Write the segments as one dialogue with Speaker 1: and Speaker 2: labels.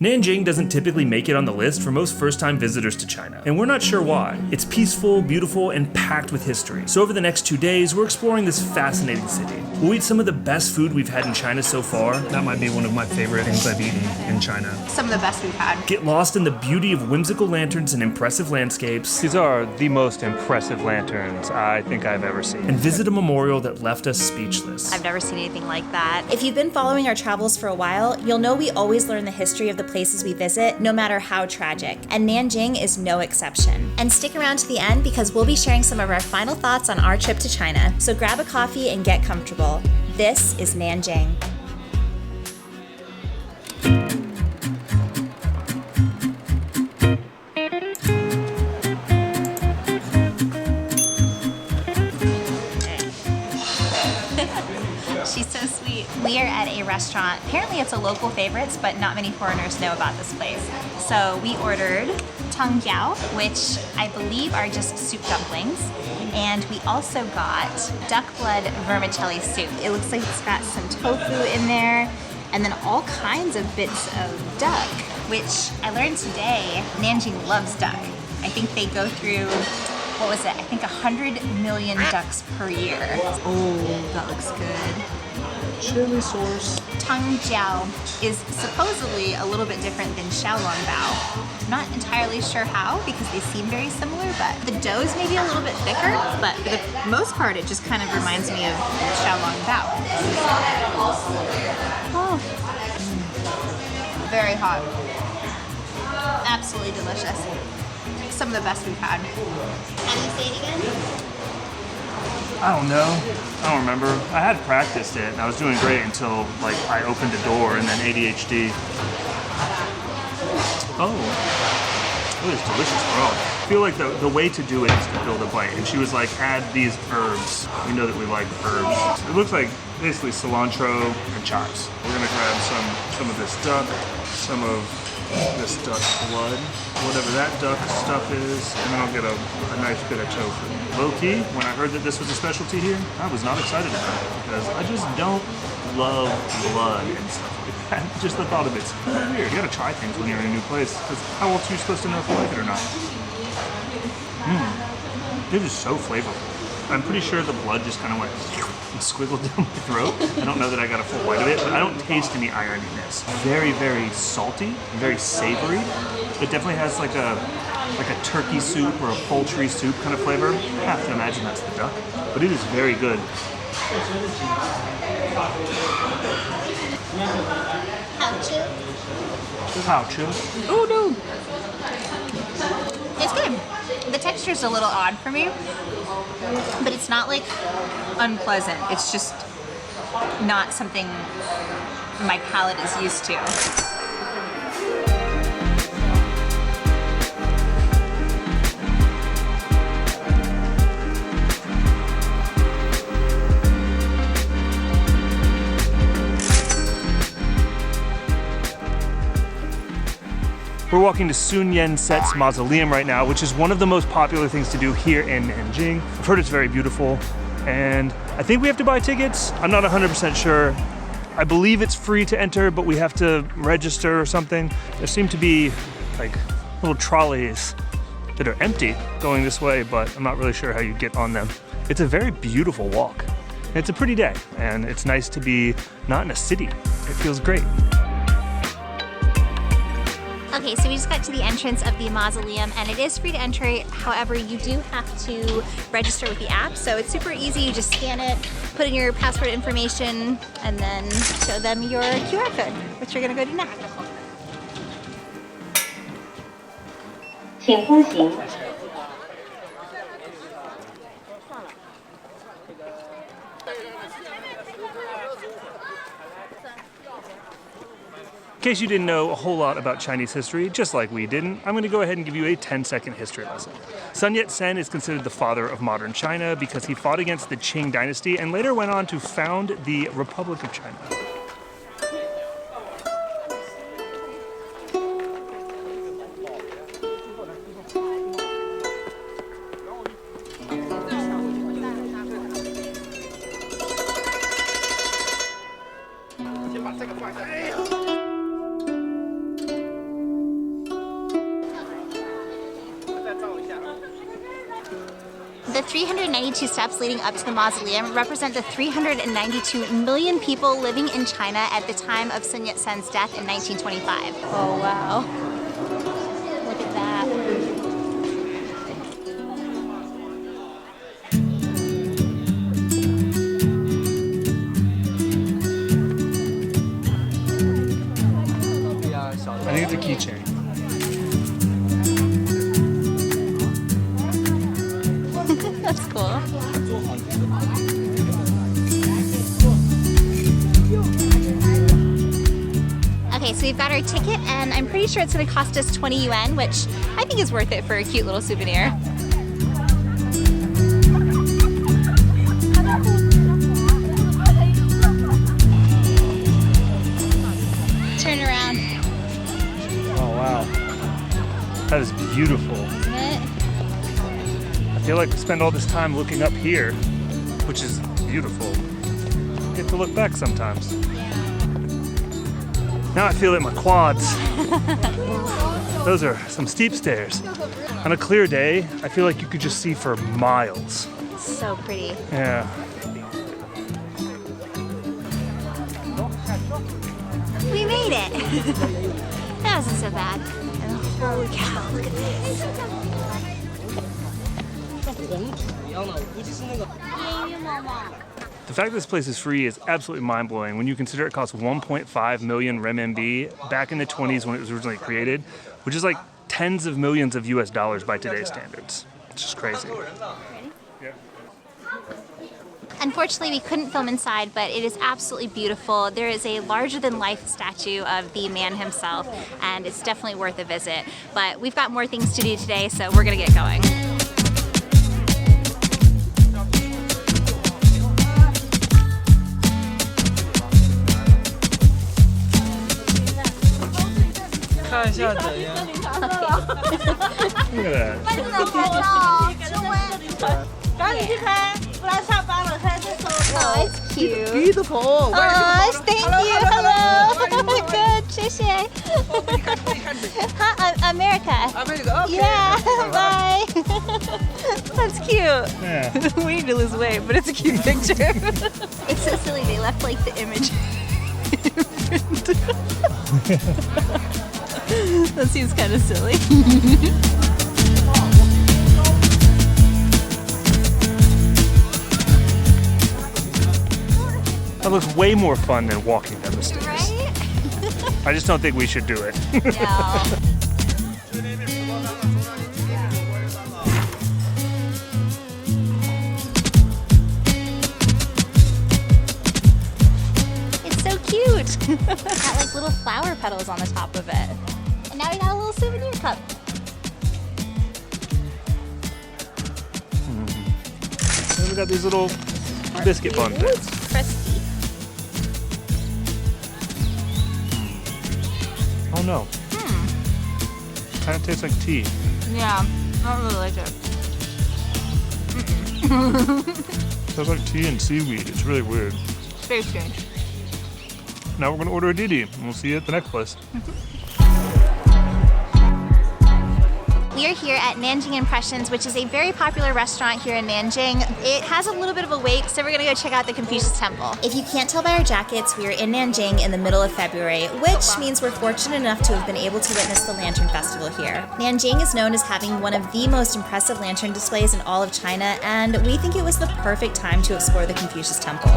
Speaker 1: Nanjing doesn't typically make it on the list for most first-time visitors to China, and we're not sure why. It's peaceful, beautiful, and packed with history. So over the next 2 days, we're exploring this fascinating city. We'll eat some of the best food we've had in China so far.
Speaker 2: That might be one of my favorite things I've eaten in China.
Speaker 3: Some of the best we've had.
Speaker 1: Get lost in the beauty of whimsical lanterns and impressive landscapes.
Speaker 2: These are the most impressive lanterns I think I've ever seen.
Speaker 1: And visit a memorial that left us speechless.
Speaker 3: I've never seen anything like that.
Speaker 4: If you've been following our travels for a while, you'll know we always learn the history of the places we visit, no matter how tragic. And Nanjing is no exception. And stick around to the end because we'll be sharing some of our final thoughts on our trip to China. So grab a coffee and get comfortable. This is Nanjing.
Speaker 3: She's so sweet. We are at a restaurant. Apparently it's a local favorite, but not many foreigners know about this place. So we ordered tangjiao, which I believe are just soup dumplings. And we also got duck blood vermicelli soup. It looks like it's got some tofu in there and then all kinds of bits of duck, which I learned today, Nanjing loves duck. I think they go through, what was it? I think 100 million ducks per year. Oh, that looks good.
Speaker 2: Chili sauce.
Speaker 3: Tangjiao is supposedly a little bit different than xiaolongbao. I'm not entirely sure how because they seem very similar, but the dough is maybe a little bit thicker, but for the most part it just kind of reminds me of xiaolongbao. Oh. Very hot. Absolutely delicious. Some of the best we've had. How do you say it again?
Speaker 1: I don't know. I don't remember. I had practiced it and I was doing great until like I opened a door and then ADHD. Oh, it was delicious broth. I feel like the way to do it is to build a bite. And she was like, add these herbs. We know that we like herbs. It looks like basically cilantro and chives. We're gonna grab some of this duck, some of this duck blood, whatever that duck stuff is, and then I'll get a nice bit of tofu. Low-key, when I heard that this was a specialty here, I was not excited about it because I just don't love blood and stuff like that. Just the thought of it's weird. You gotta try things when you're in a new place because how else are you supposed to know if you like it or not? It is so flavorful. I'm pretty sure the blood just kind of went and squiggled down my throat. I don't know that I got a full bite of it, but I don't taste any ironiness. Very, very salty, very savory. It definitely has like a turkey soup or a poultry soup kind of flavor. I have to imagine that's the duck, but it is very good. Oh no!
Speaker 3: It's good. The texture is a little odd for me, but it's not like unpleasant. It's just not something my palate is used to.
Speaker 1: We're walking to Sun Yat-sen's Mausoleum right now, which is one of the most popular things to do here in Nanjing. I've heard it's very beautiful, and I think we have to buy tickets. I'm not 100% sure. I believe it's free to enter, but we have to register or something. There seem to be like little trolleys that are empty going this way, but I'm not really sure how you get on them. It's a very beautiful walk. It's a pretty day, and it's nice to be not in a city. It feels great.
Speaker 3: Okay, so we just got to the entrance of the mausoleum and it is free to enter. However, you do have to register with the app. So it's super easy. You just scan it, put in your passport information, and then show them your QR code, which you're gonna go do now.
Speaker 5: 请步行。
Speaker 1: In case you didn't know a whole lot about Chinese history, just like we didn't, I'm going to go ahead and give you a 10-second history lesson. Sun Yat-sen is considered the father of modern China because he fought against the Qing dynasty and later went on to found the Republic of China.
Speaker 3: The 392 steps leading up to the mausoleum represent the 392 million people living in China at the time of Sun Yat-sen's death in 1925. Oh wow. Look at that.
Speaker 2: I think it's a keychain.
Speaker 3: That's cool. Okay, so we've got our ticket and I'm pretty sure it's gonna cost us 20 yuan, which I think is worth it for a cute little souvenir. Turn around.
Speaker 2: Oh wow. That is beautiful.
Speaker 3: Isn't it?
Speaker 2: I feel like we spend all this time looking up here, which is beautiful. Get to look back sometimes. Now I feel it in my quads. Those are some steep stairs. On a clear day, I feel like you could just see for miles.
Speaker 3: So pretty.
Speaker 2: Yeah.
Speaker 3: We made it! That wasn't so bad. And holy cow, look at this.
Speaker 2: The fact that this place is free is absolutely mind-blowing when you consider it cost 1.5 million renminbi back in the 20s when it was originally created, which is like tens of millions of US dollars by today's standards. It's just crazy. Yeah.
Speaker 3: Unfortunately, we couldn't film inside, but it is absolutely beautiful. There is a larger-than-life statue of the man himself, and it's definitely worth a visit. But we've got more things to do today, so we're gonna get going.
Speaker 2: Look at that.
Speaker 3: Oh, it's cute.
Speaker 5: Beautiful.
Speaker 3: Oh, thank you. Hello. Good. 谢谢. America.
Speaker 5: America, okay.
Speaker 3: Yeah. Bye. That's cute.
Speaker 2: Yeah.
Speaker 3: We need to lose weight, but it's a cute picture. It's so silly. They left like the image. That seems kind of silly.
Speaker 2: That looks way more fun than walking down the stairs.
Speaker 3: Right?
Speaker 2: I just don't think we should do it.
Speaker 3: No. It's so cute. Got like little flower petals on the top of it. And now we got a little souvenir cup.
Speaker 2: And we got these little biscuit bun
Speaker 3: Ooh,
Speaker 2: things.
Speaker 3: it's crusty.
Speaker 2: Oh no. Kind of tastes like tea.
Speaker 3: Yeah, I don't really like it.
Speaker 2: Tastes like tea and seaweed. It's really weird.
Speaker 3: It's very strange.
Speaker 2: Now we're gonna order a Didi, and we'll see you at the next place.
Speaker 3: We are here at Nanjing Impressions, which is a very popular restaurant here in Nanjing. It has a little bit of a wait, so we're gonna go check out the Confucius Temple.
Speaker 4: If you can't tell by our jackets, we are in Nanjing in the middle of February, which means we're fortunate enough to have been able to witness the Lantern Festival here. Nanjing is known as having one of the most impressive lantern displays in all of China, and we think it was the perfect time to explore the Confucius Temple.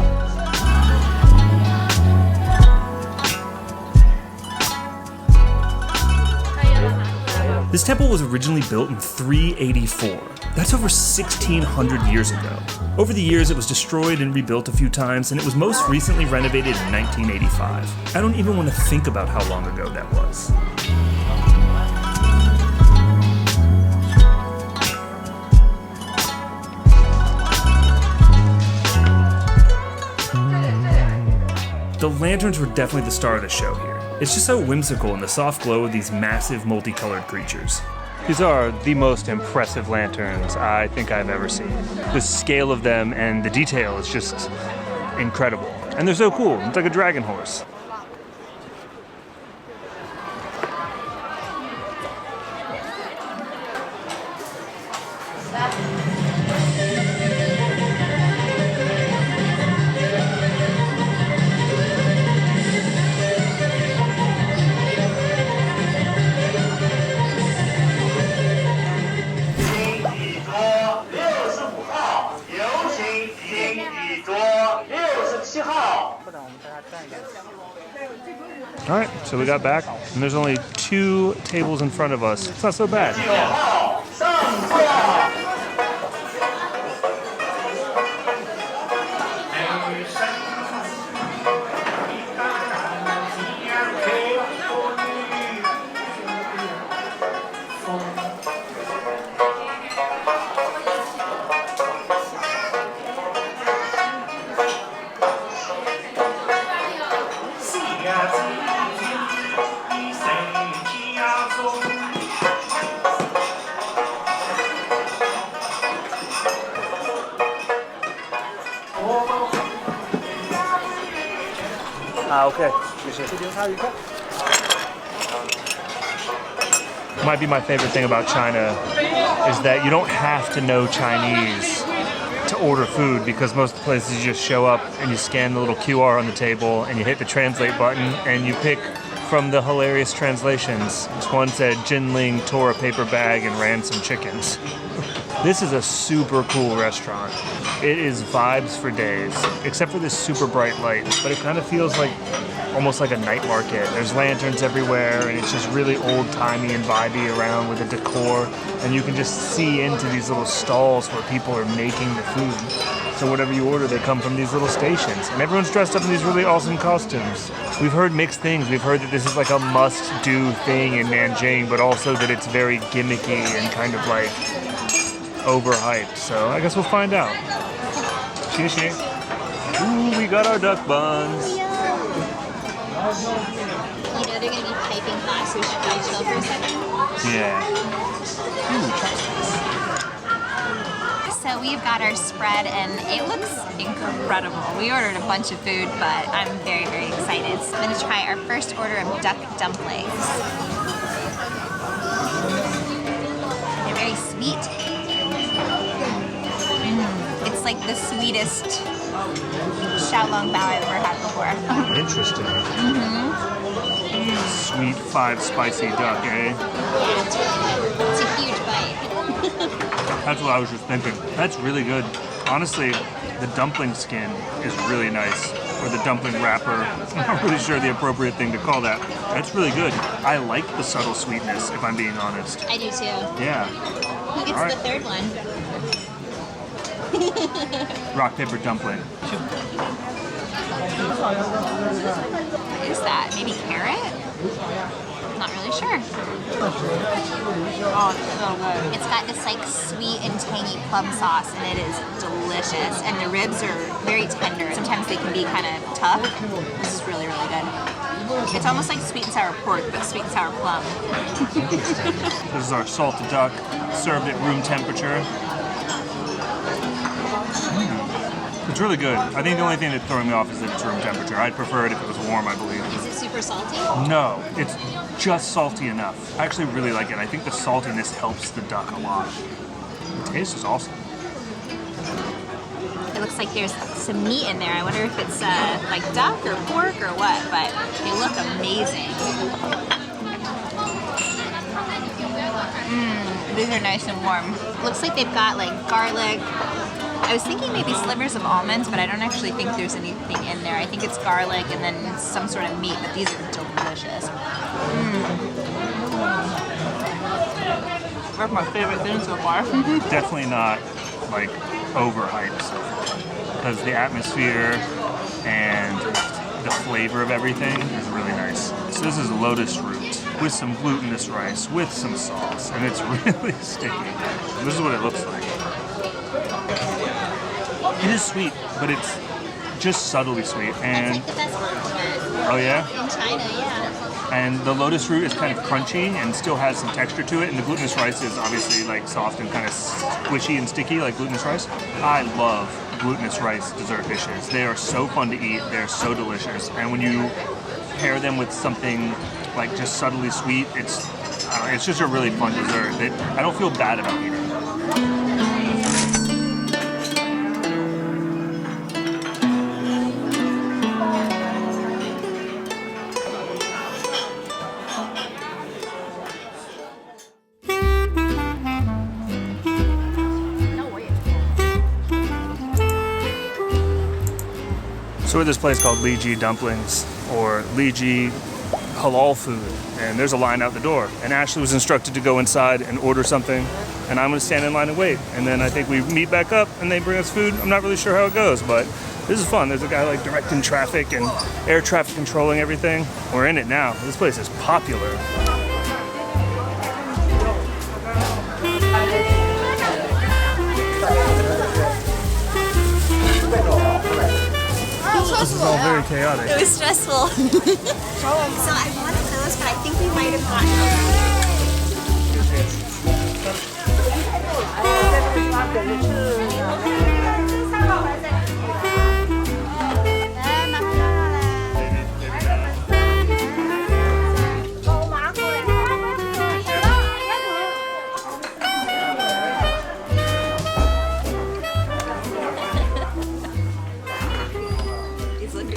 Speaker 2: This temple was originally built in 384. That's over 1,600 years ago. Over the years, it was destroyed and rebuilt a few times, and it was most recently renovated in 1985. I don't even want to think about how long ago that was. The lanterns were definitely the star of the show here. It's just so whimsical in the soft glow of these massive multicolored creatures. These are the most impressive lanterns I think I've ever seen. The scale of them and the detail is just incredible. And they're so cool. It's like a dragon horse. All right, so we got back, and there's only 2 tables in front of us. It's not so bad. Okay. Might be my favorite thing about China is that you don't have to know Chinese to order food, because most places you just show up and you scan the little QR on the table and you hit the translate button and you pick from the hilarious translations. This one said Jinling tore a paper bag and ran some chickens. This is a super cool restaurant. It is vibes for days, except for this super bright light, but it kind of feels like almost like a night market. There's lanterns everywhere, and it's just really old-timey and vibey around with the decor, and you can just see into these little stalls where people are making the food. So whatever you order, they come from these little stations, and everyone's dressed up in these really awesome costumes. We've heard mixed things. We've heard that this is like a must-do thing in Nanjing, but also that it's very gimmicky and kind of like overhyped. So I guess we'll find out. Cheers. Ooh, we got our duck buns.
Speaker 3: You know they're gonna be piping hot, so we should probably chill for a second.
Speaker 2: Yeah. Ooh, chopsticks.
Speaker 3: So we've got our spread, and it looks incredible. We ordered a bunch of food, but I'm very, very excited. So I'm gonna try our first order of duck dumplings. They're very sweet. It's like the sweetest xiaolong bao I've ever had before.
Speaker 2: Interesting. Sweet 5 spicy duck, eh?
Speaker 3: Yeah, it's really good. It's a huge bite.
Speaker 2: That's what I was just thinking. That's really good. Honestly, the dumpling skin is really nice. Or the dumpling wrapper. I'm not really sure the appropriate thing to call that. That's really good. I like the subtle sweetness, if I'm being honest.
Speaker 3: I do too.
Speaker 2: Yeah.
Speaker 3: Who gets the third one?
Speaker 2: Rock, paper, dumpling.
Speaker 3: What is that? Maybe carrot? Not really sure. Oh, it's so good. It's got this like sweet and tangy plum sauce, and it is delicious. And the ribs are very tender. Sometimes they can be kind of tough. This is really, really good. It's almost like sweet and sour pork, but sweet and sour plum.
Speaker 2: This is our salted duck, served at room temperature. It's really good. I think the only thing that's throwing me off is that it's room temperature. I'd prefer it if it was warm, I believe.
Speaker 3: Is it super salty?
Speaker 2: No, it's just salty enough. I actually really like it. I think the saltiness helps the duck a lot. The taste is awesome.
Speaker 3: It looks like there's some meat in there. I wonder if it's like duck or pork or what, but they look amazing. These are nice and warm. Looks like they've got like garlic. I was thinking maybe slivers of almonds, but I don't actually think there's anything in there. I think it's garlic and then some sort of meat, but these are delicious. That's my favorite thing so far.
Speaker 2: Definitely not like overhyped so far, because the atmosphere and the flavor of everything is really nice. So this is lotus root with some glutinous rice with some sauce, and it's really sticky. This is what it looks like. It is sweet, but it's just subtly sweet. And
Speaker 3: That's like the best compliment.
Speaker 2: oh yeah?
Speaker 3: In China, yeah.
Speaker 2: And the lotus root is kind of crunchy and still has some texture to it. And the glutinous rice is obviously like soft and kind of squishy and sticky like glutinous rice. I love glutinous rice dessert dishes. They are so fun to eat. They're so delicious. And when you pair them with something like just subtly sweet, it's just a really fun dessert that I don't feel bad about eating. So we're at this place called Li Ji Dumplings, or Li Ji halal food, and there's a line out the door. And Ashley was instructed to go inside and order something, and I'm gonna stand in line and wait. And then I think we meet back up and they bring us food. I'm not really sure how it goes, but this is fun. There's a guy like directing traffic and air traffic controlling everything. We're in it now. This place is popular. This is all very chaotic.
Speaker 4: It was stressful. So I wanted those, but I think we might have gotten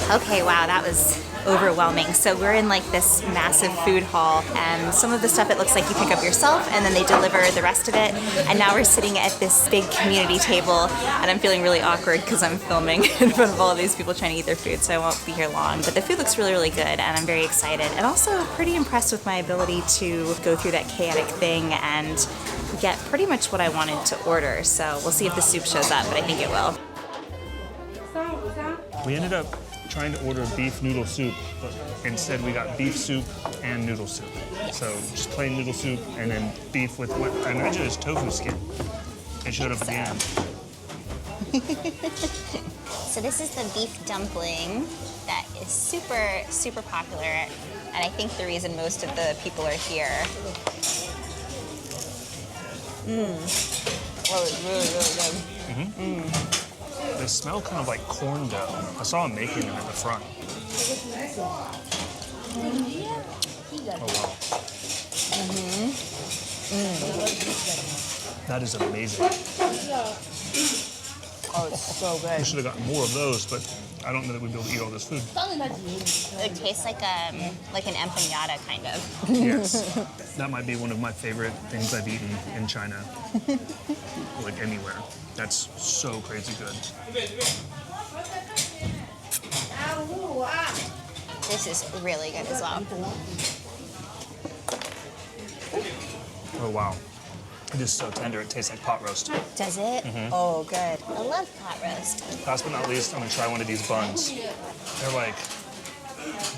Speaker 4: Okay, wow, that was overwhelming. So we're in like this massive food hall, and some of the stuff it looks like you pick up yourself and then they deliver the rest of it. And now we're sitting at this big community table, and I'm feeling really awkward because I'm filming in front of all of these people trying to eat their food, so I won't be here long. But the food looks really, really good, and I'm very excited. And also pretty impressed with my ability to go through that chaotic thing and get pretty much what I wanted to order. So we'll see if the soup shows up, but I think it will.
Speaker 2: We ended up trying to order beef noodle soup, but instead we got beef soup and noodle soup. So just plain noodle soup and then beef with what I imagine is tofu skin. It showed up again.
Speaker 3: So this is the beef dumpling that is super, super popular, and I think the reason most of the people are here. Oh, it's really, really good.
Speaker 2: They smell kind of like corn dough. I saw them making them at the front. Oh, wow. That is amazing.
Speaker 3: Oh, it's so good.
Speaker 2: We should have gotten more of those, but I don't know that we'd be able to eat all this food.
Speaker 3: It tastes like an empanada, kind of.
Speaker 2: Yes. That might be one of my favorite things I've eaten in China. Like anywhere. That's so crazy good.
Speaker 3: This is really good as well.
Speaker 2: Oh, wow. It is so tender. It tastes like pot roast.
Speaker 3: Does it? Oh, good. I love pot roast.
Speaker 2: Last but not least, I'm gonna try one of these buns. They're like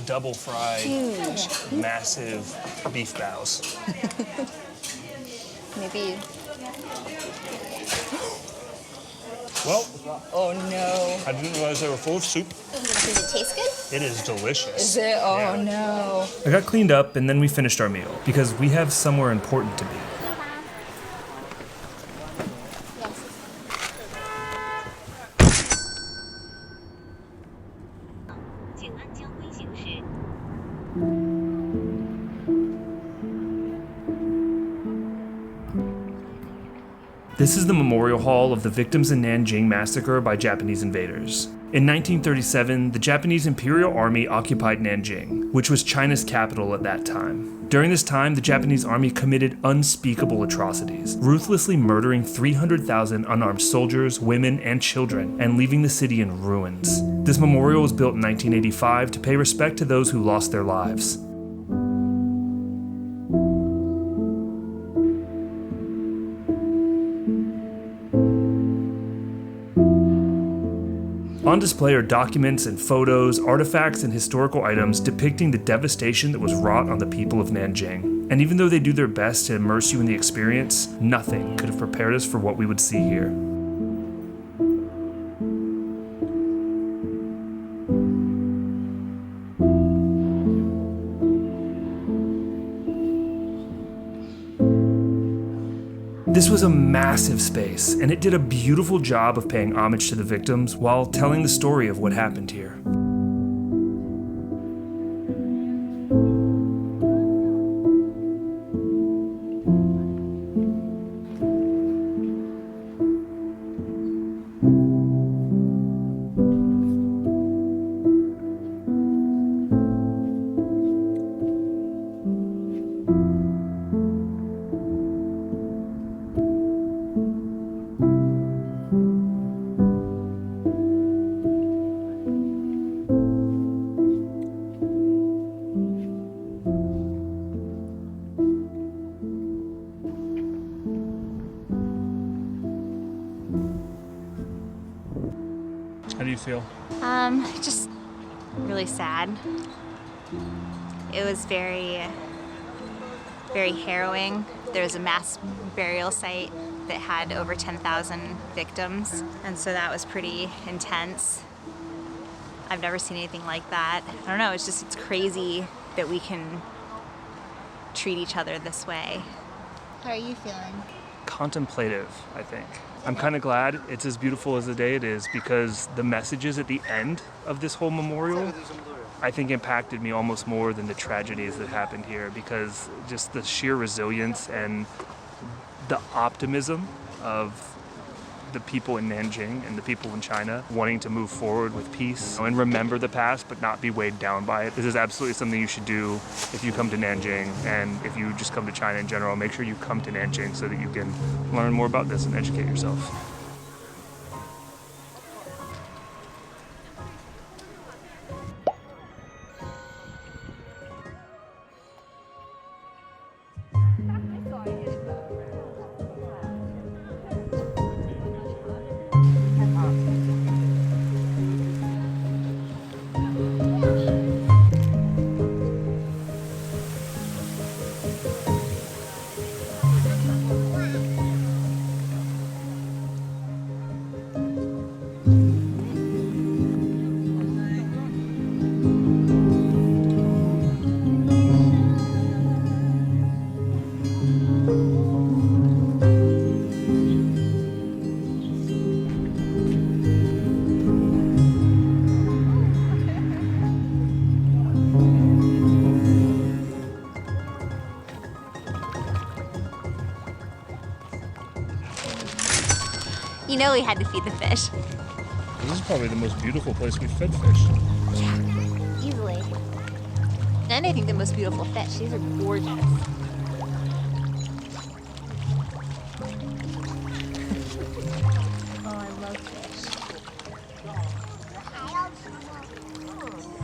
Speaker 2: double fried, massive beef bows.
Speaker 3: Maybe.
Speaker 2: Well,
Speaker 3: Oh no.
Speaker 2: I didn't realize they were full of soup.
Speaker 3: Does it taste good?
Speaker 2: It is delicious.
Speaker 3: Is it? Oh
Speaker 2: Yeah.
Speaker 3: no.
Speaker 2: I got cleaned up and then we finished our meal because we have somewhere important to be. This is the memorial hall of the victims in Nanjing Massacre by Japanese invaders. In 1937, the Japanese Imperial Army occupied Nanjing, which was China's capital at that time. During this time, the Japanese army committed unspeakable atrocities, ruthlessly murdering 300,000 unarmed soldiers, women, and children, and leaving the city in ruins. This memorial was built in 1985 to pay respect to those who lost their lives. On display are documents and photos, artifacts, and historical items depicting the devastation that was wrought on the people of Nanjing. And even though they do their best to immerse you in the experience, nothing could have prepared us for what we would see here. This was a massive space, and it did a beautiful job of paying homage to the victims while telling the story of what happened here. do you feel?
Speaker 3: Just really sad. It was very, very harrowing. There was a mass burial site that had over 10,000 victims, and so that was pretty intense. I've never seen anything like that. I don't know, it's crazy that we can treat each other this way. How are you feeling?
Speaker 2: Contemplative, I think. I'm kind of glad it's as beautiful as the day it is, because the messages at the end of this whole memorial, I think, impacted me almost more than the tragedies that happened here, because just the sheer resilience and the optimism of the people in Nanjing and the people in China wanting to move forward with peace and remember the past but not be weighed down by it. This is absolutely something you should do if you come to Nanjing, and if you just come to China in general, make sure you come to Nanjing so that you can learn more about this and educate yourself.
Speaker 3: You know we had to feed the fish.
Speaker 2: This is probably the most beautiful place we've fed fish.
Speaker 3: Easily. And I think the most beautiful fish. These are gorgeous. Oh, I love fish.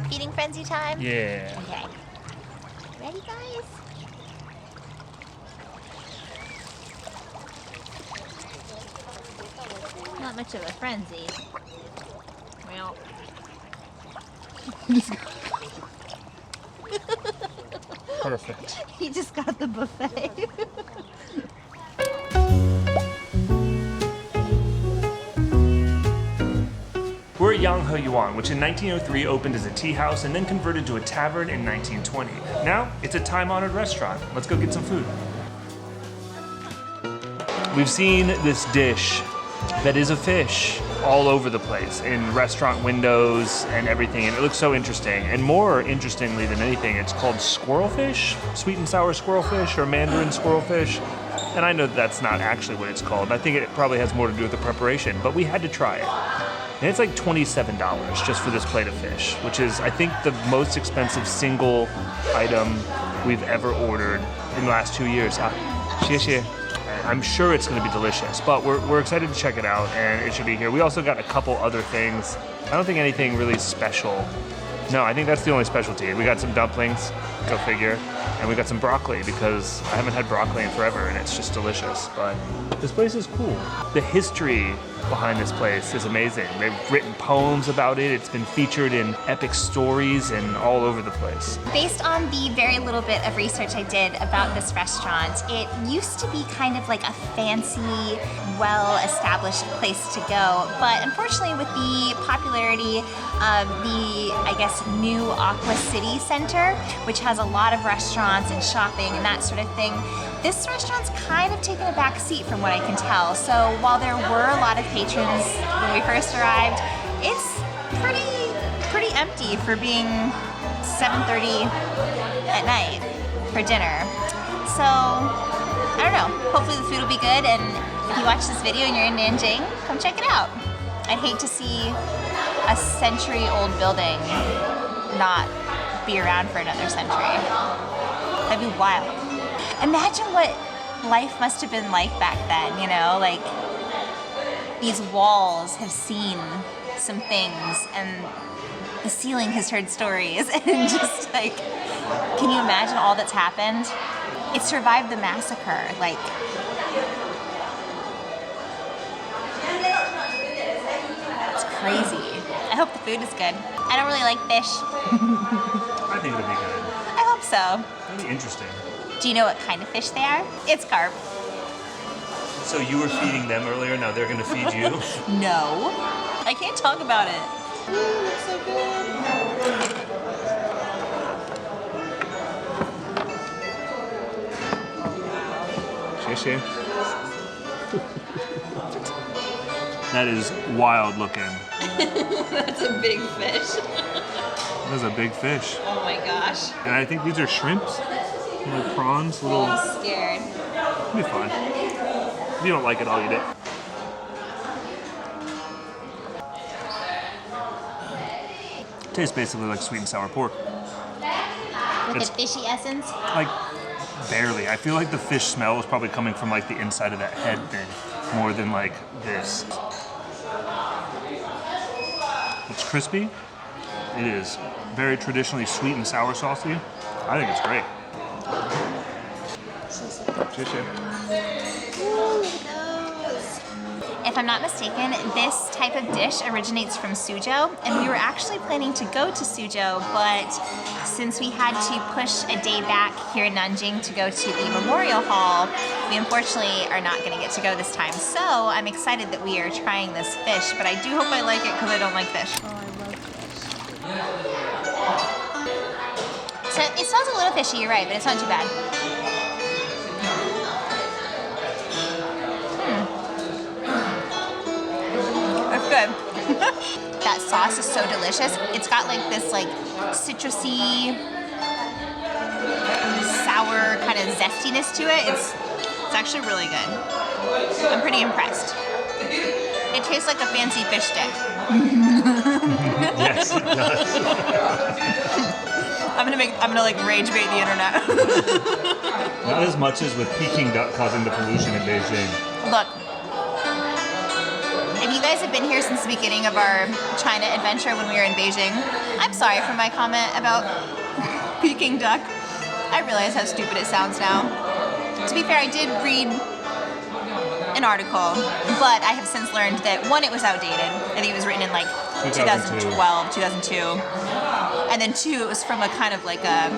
Speaker 3: Feeding frenzy time?
Speaker 2: Yeah.
Speaker 3: Okay. Ready, guys? Not much of a frenzy. Well.
Speaker 2: Perfect.
Speaker 3: He just got the buffet.
Speaker 2: We're at Yanghe Yuan, which in 1903 opened as a tea house and then converted to a tavern in 1920. Now, it's a time-honored restaurant. Let's go get some food. We've seen this dish that is a fish all over the place in restaurant windows and everything, and it looks so interesting. And more interestingly than anything, it's called squirrelfish, sweet and sour squirrelfish or mandarin squirrelfish. And I know that's not actually what it's called. I think it probably has more to do with the preparation, but we had to try it. And it's like $27 just for this plate of fish, which is, I think, the most expensive single item we've ever ordered in the last 2 years. Xie xie. I'm sure it's going to be delicious, but we're excited to check it out, and it should be here. We also got a couple other things. I don't think anything really special. No, I think that's the only specialty. We got some dumplings, go figure, and we got some broccoli because I haven't had broccoli in forever, and it's just delicious. But this place is cool. The history behind this place is amazing. They've written poems about it. It's been featured in epic stories and all over the place.
Speaker 3: Based on the very little bit of research I did about this restaurant, it used to be kind of like a fancy, well-established place to go. But unfortunately, with the popularity of the, I guess, new Aqua City Center, which has a lot of restaurants and shopping and that sort of thing, this restaurant's kind of taken a back seat from what I can tell. So while there were a lot of patrons when we first arrived, it's pretty empty for being 7:30 at night for dinner. So I don't know, hopefully the food will be good, and if you watch this video and you're in Nanjing, come check it out. I'd hate to see a century-old building not be around for another century. That'd be wild. Imagine what life must have been like back then, you know? Like, these walls have seen some things, and the ceiling has heard stories, and just like, can you imagine all that's happened? It survived the massacre, like, it's crazy. I hope the food is good. I don't really like fish.
Speaker 2: I think it'll be good.
Speaker 3: I hope so.
Speaker 2: It'll be interesting.
Speaker 3: Do you know what kind of fish they are? It's carp.
Speaker 2: So you were feeding them earlier, now they're gonna feed you?
Speaker 3: No. I can't talk about it. Ooh, it's so good.
Speaker 2: Xie. That is wild looking.
Speaker 3: That's a big fish.
Speaker 2: That is a big fish.
Speaker 3: Oh my gosh.
Speaker 2: And I think these are shrimps, little prawns, little.
Speaker 3: I'm scared.
Speaker 2: It'll be fine. If you don't like it, I'll eat it. Tastes basically like sweet and sour pork.
Speaker 3: With
Speaker 2: It's-
Speaker 3: the fishy essence?
Speaker 2: Like, barely. I feel like the fish smell is probably coming from like the inside of that head thing more than like this. It's crispy. It is very traditionally sweet and sour saucy. I think it's great.
Speaker 3: If I'm not mistaken, this type of dish originates from Suzhou, and we were actually planning to go to Suzhou, but since we had to push a day back here in Nanjing to go to the Memorial Hall, we unfortunately are not going to get to go this time. So I'm excited that we are trying this fish, but I do hope I like it because I don't like fish.
Speaker 4: Oh, I love fish.
Speaker 3: So it smells a little fishy, you're right, but it's not too bad. It's good. That sauce is so delicious. It's got like this like citrusy, sour kind of zestiness to it. It's actually really good. I'm pretty impressed. It tastes like a fancy fish stick.
Speaker 2: Yes, it does.
Speaker 3: I'm gonna like rage bait the internet.
Speaker 2: Not as much as with Peking duck causing the pollution in Beijing.
Speaker 3: Look, if you guys have been here since the beginning of our China adventure when we were in Beijing, I'm sorry for my comment about Peking duck. I realize how stupid it sounds now. To be fair, I did read an article, but I have since learned that one, it was outdated. I think it was written in like 2012, 2002. And then two, it was from a kind of like a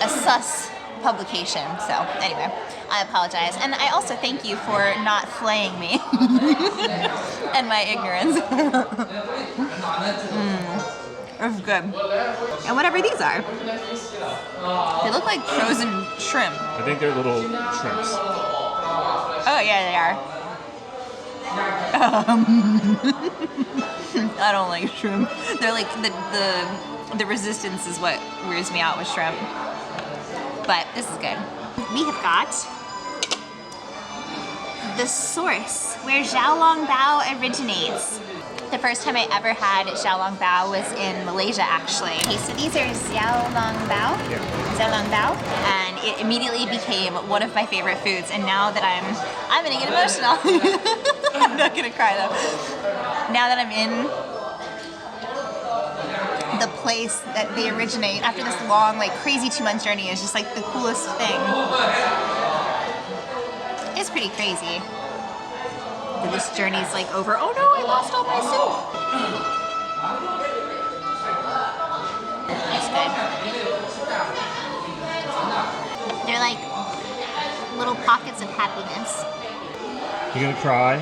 Speaker 3: sus publication. So anyway, I apologize. And I also thank you for not flaying me and my ignorance. It's good. And whatever these are. They look like frozen shrimp.
Speaker 2: I think they're little shrimps.
Speaker 3: Oh yeah, they are. I don't like shrimp. They're like the resistance is what weirds me out with shrimp. But this is good. We have got the source where xiaolongbao originates. The first time I ever had xiaolongbao was in Malaysia, actually. Okay, so these are xiaolongbao, and it immediately became one of my favorite foods. And now that I'm gonna get emotional. I'm not gonna cry though. Now that I'm in the place that they originate, after this long, like crazy 2-month journey, is just like the coolest thing. It's pretty crazy. This journey's like over. Oh no, I lost all my soup. That's good. They're like little pockets of happiness.
Speaker 2: You gonna cry?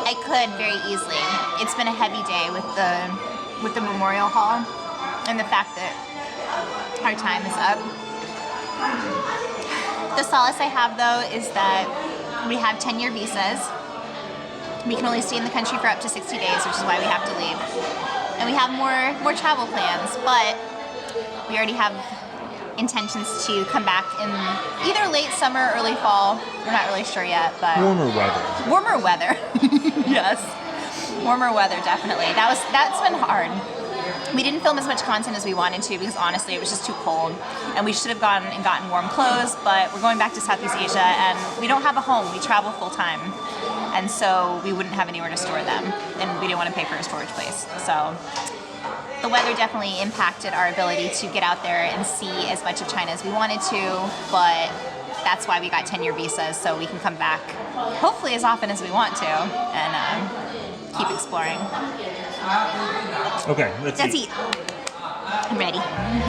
Speaker 3: I could very easily. It's been a heavy day with the Memorial Hall, and the fact that our time is up. The solace I have though is that we have 10-year visas. We can only stay in the country for up to 60 days, which is why we have to leave. And we have more travel plans, but we already have intentions to come back in either late summer, early fall. We're not really sure yet, but
Speaker 2: Warmer weather.
Speaker 3: Warmer weather. Yes. Warmer weather, definitely. That's been hard. We didn't film as much content as we wanted to because honestly it was just too cold, and we should have gone and gotten warm clothes, but we're going back to Southeast Asia and we don't have a home. We travel full time, and so we wouldn't have anywhere to store them, and we didn't want to pay for a storage place. So The weather definitely impacted our ability to get out there and see as much of China as we wanted to, but that's why we got 10-year visas, so we can come back hopefully as often as we want to and keep exploring.
Speaker 2: Okay, let's
Speaker 3: eat. I'm ready.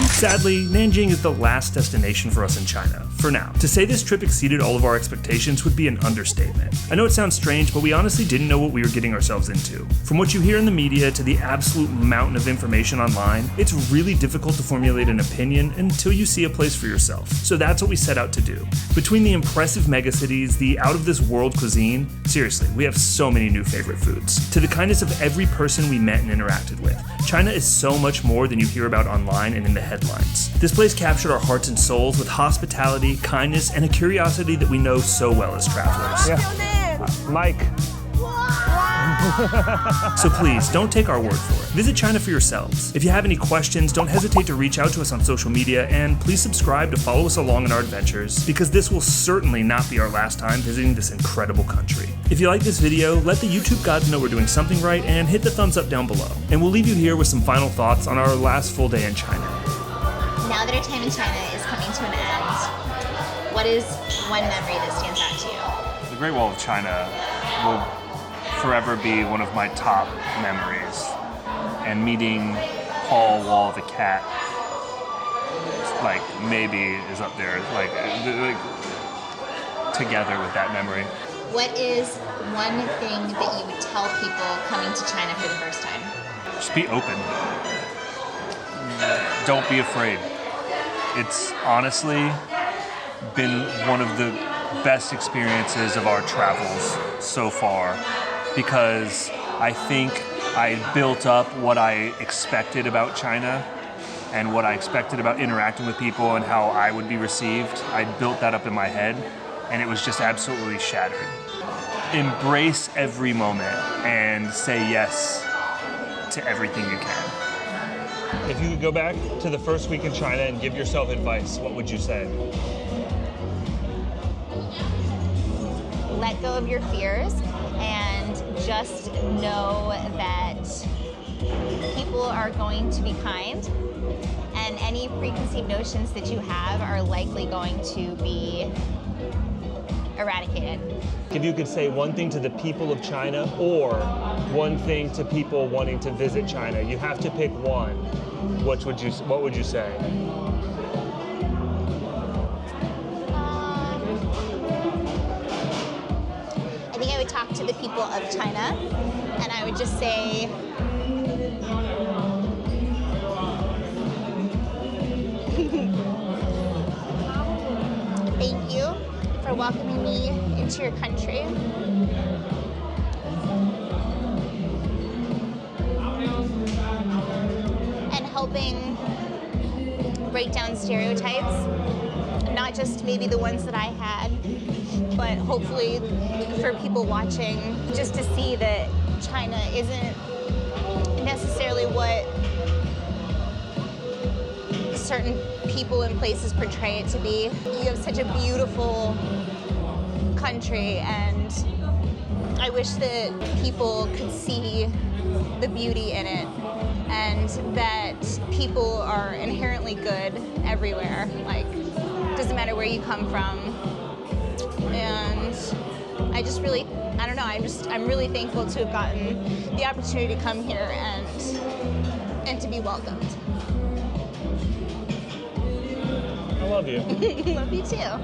Speaker 2: Sadly, Nanjing is the last destination for us in China, for now. To say this trip exceeded all of our expectations would be an understatement. I know it sounds strange, but we honestly didn't know what we were getting ourselves into. From what you hear in the media to the absolute mountain of information online, it's really difficult to formulate an opinion until you see a place for yourself. So that's what we set out to do. Between the impressive megacities, the out-of-this-world cuisine, seriously, we have so many new favorite foods. To the kindness of every person we met and interacted with, China is so much more than you hear about online and in the headlines. This place captured our hearts and souls with hospitality, kindness, and a curiosity that we know so well as travelers.
Speaker 1: Mike.
Speaker 2: So please, don't take our word for it. Visit China for yourselves. If you have any questions, don't hesitate to reach out to us on social media, and please subscribe to follow us along in our adventures, because this will certainly not be our last time visiting this incredible country. If you like this video, let the YouTube gods know we're doing something right, and hit the thumbs up down below. And we'll leave you here with some final thoughts on our last full day in China.
Speaker 3: Now that our time in China is coming to an end, what is one memory that stands out to you?
Speaker 1: The Great Wall of China will forever be one of my top memories. And meeting Paul Wall the cat, like, maybe is up there, like together with that memory.
Speaker 3: What is one thing that you would tell people coming to China for the first time?
Speaker 1: Just be open. Don't be afraid. It's honestly been one of the best experiences of our travels so far, because I think I built up what I expected about China and what I expected about interacting with people and how I would be received. I built that up in my head, and it was just absolutely shattered. Embrace every moment and say yes to everything you can.
Speaker 2: If you could go back to the first week in China and give yourself advice, what would you say?
Speaker 3: Let go of your fears and just know that people are going to be kind, and any preconceived notions that you have are likely going to be eradicated.
Speaker 2: If you could say one thing to the people of China or one thing to people wanting to visit China, you have to pick one. What would you say?
Speaker 3: I think I would talk to the people of China, and I would just say, thank you for welcoming me into your country. And helping break down stereotypes, not just maybe the ones that I had, but hopefully for people watching, just to see that China isn't necessarily what certain people and places portray it to be. You have such a beautiful country, and I wish that people could see the beauty in it, and that people are inherently good everywhere. Like, doesn't matter where you come from. And I just really, I don't know, I'm really thankful to have gotten the opportunity to come here and to be welcomed.
Speaker 2: I love you.
Speaker 3: Love you too.